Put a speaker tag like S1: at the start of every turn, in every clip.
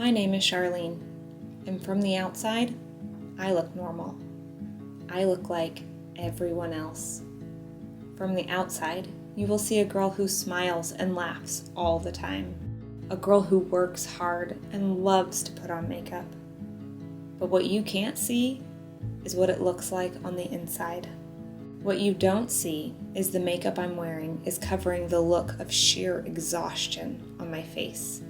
S1: My name is Charlene, and from the outside, I look normal. I look like everyone else. From the outside, you will see a girl who smiles and laughs all the time. A girl who works hard and loves to put on makeup. But what you can't see is what it looks like on the inside. What you don't see is the makeup I'm wearing is covering the look of sheer exhaustion on my face.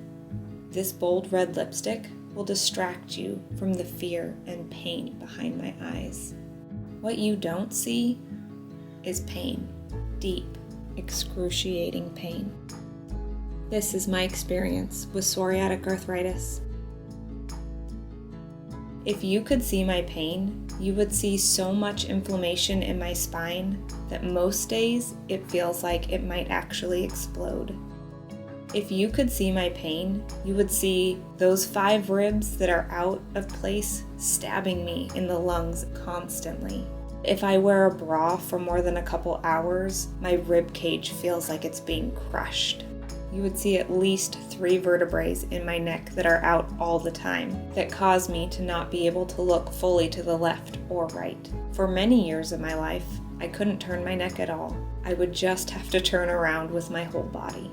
S1: This bold red lipstick will distract you from the fear and pain behind my eyes. What you don't see is pain, deep, excruciating pain. This is my experience with psoriatic arthritis. If you could see my pain, you would see so much inflammation in my spine that most days it feels like it might actually explode. If you could see my pain, you would see those 5 ribs that are out of place stabbing me in the lungs constantly. If I wear a bra for more than a couple hours, my rib cage feels like it's being crushed. You would see at least 3 vertebrae in my neck that are out all the time that cause me to not be able to look fully to the left or right. For many years of my life, I couldn't turn my neck at all. I would just have to turn around with my whole body.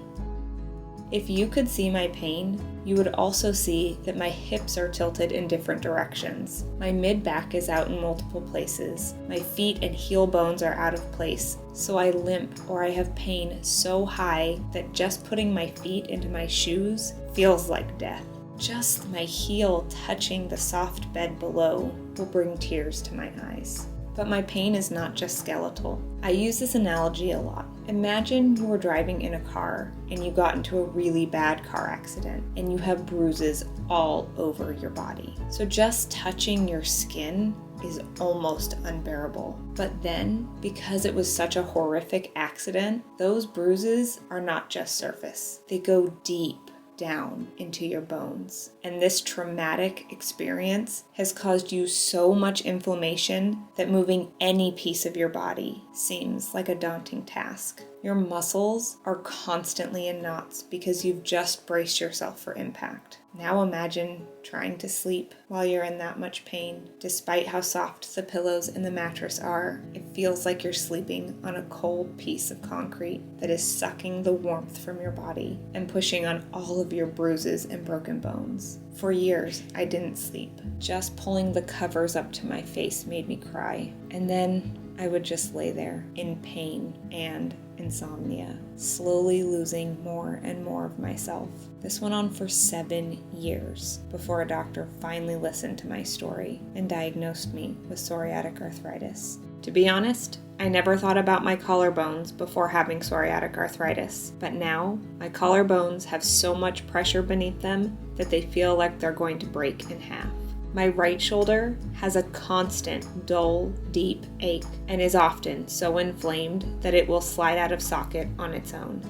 S1: If you could see my pain, you would also see that my hips are tilted in different directions. My mid-back is out in multiple places. My feet and heel bones are out of place, so I limp or I have pain so high that just putting my feet into my shoes feels like death. Just my heel touching the soft bed below will bring tears to my eyes. But my pain is not just skeletal. I use this analogy a lot. Imagine you were driving in a car and you got into a really bad car accident and you have bruises all over your body. So just touching your skin is almost unbearable. But then, because it was such a horrific accident, those bruises are not just surface. They go deep down into your bones. And this traumatic experience has caused you so much inflammation that moving any piece of your body seems like a daunting task. Your muscles are constantly in knots because you've just braced yourself for impact. Now imagine trying to sleep while you're in that much pain. Despite how soft the pillows and the mattress are, it feels like you're sleeping on a cold piece of concrete that is sucking the warmth from your body and pushing on all of your bruises and broken bones. For years, I didn't sleep. Just pulling the covers up to my face made me cry. And then I would just lay there in pain and insomnia, slowly losing more and more of myself. This went on for 7 years before a doctor finally listened to my story and diagnosed me with psoriatic arthritis. To be honest, I never thought about my collarbones before having psoriatic arthritis, but now my collarbones have so much pressure beneath them that they feel like they're going to break in half. My right shoulder has a constant, dull, deep ache and is often so inflamed that it will slide out of socket on its own.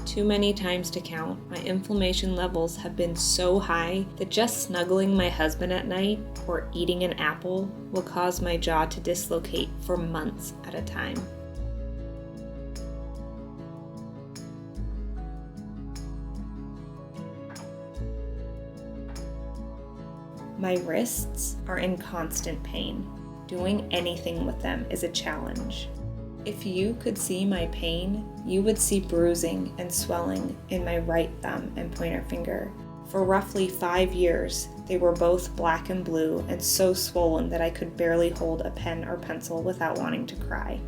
S1: Too many times to count, my inflammation levels have been so high that just snuggling my husband at night or eating an apple will cause my jaw to dislocate for months at a time. My wrists are in constant pain. Doing anything with them is a challenge. If you could see my pain, you would see bruising and swelling in my right thumb and pointer finger. For roughly 5 years, they were both black and blue and so swollen that I could barely hold a pen or pencil without wanting to cry.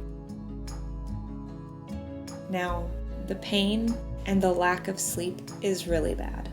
S1: Now, the pain and the lack of sleep is really bad.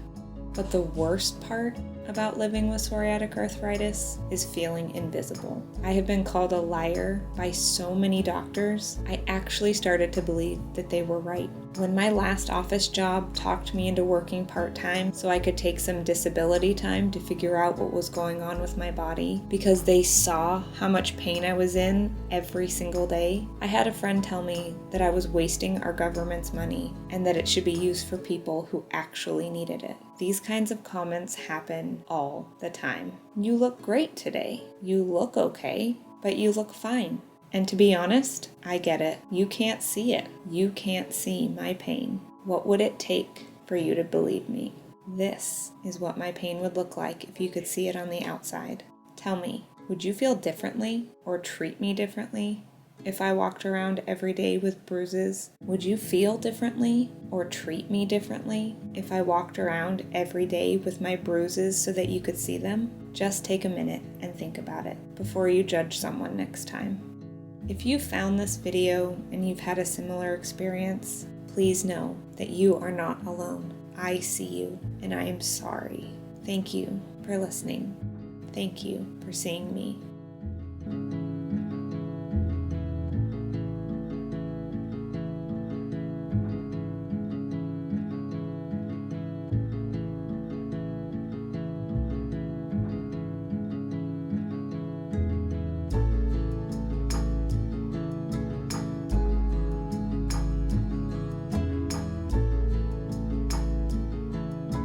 S1: But the worst part about living with psoriatic arthritis is feeling invisible. I have been called a liar by so many doctors, I actually started to believe that they were right. When my last office job talked me into working part-time so I could take some disability time to figure out what was going on with my body because they saw how much pain I was in every single day, I had a friend tell me that I was wasting our government's money and that it should be used for people who actually needed it. These kinds of comments happen all the time. You look great today. You look okay, but you look fine. And to be honest, I get it. You can't see it. You can't see my pain. What would it take for you to believe me? This is what my pain would look like if you could see it on the outside. Tell me, would you feel differently or treat me differently if I walked around every day with bruises? Would you feel differently or treat me differently if I walked around every day with my bruises so that you could see them? Just take a minute and think about it before you judge someone next time. If you found this video and you've had a similar experience, please know that you are not alone. I see you and I am sorry. Thank you for listening. Thank you for seeing me.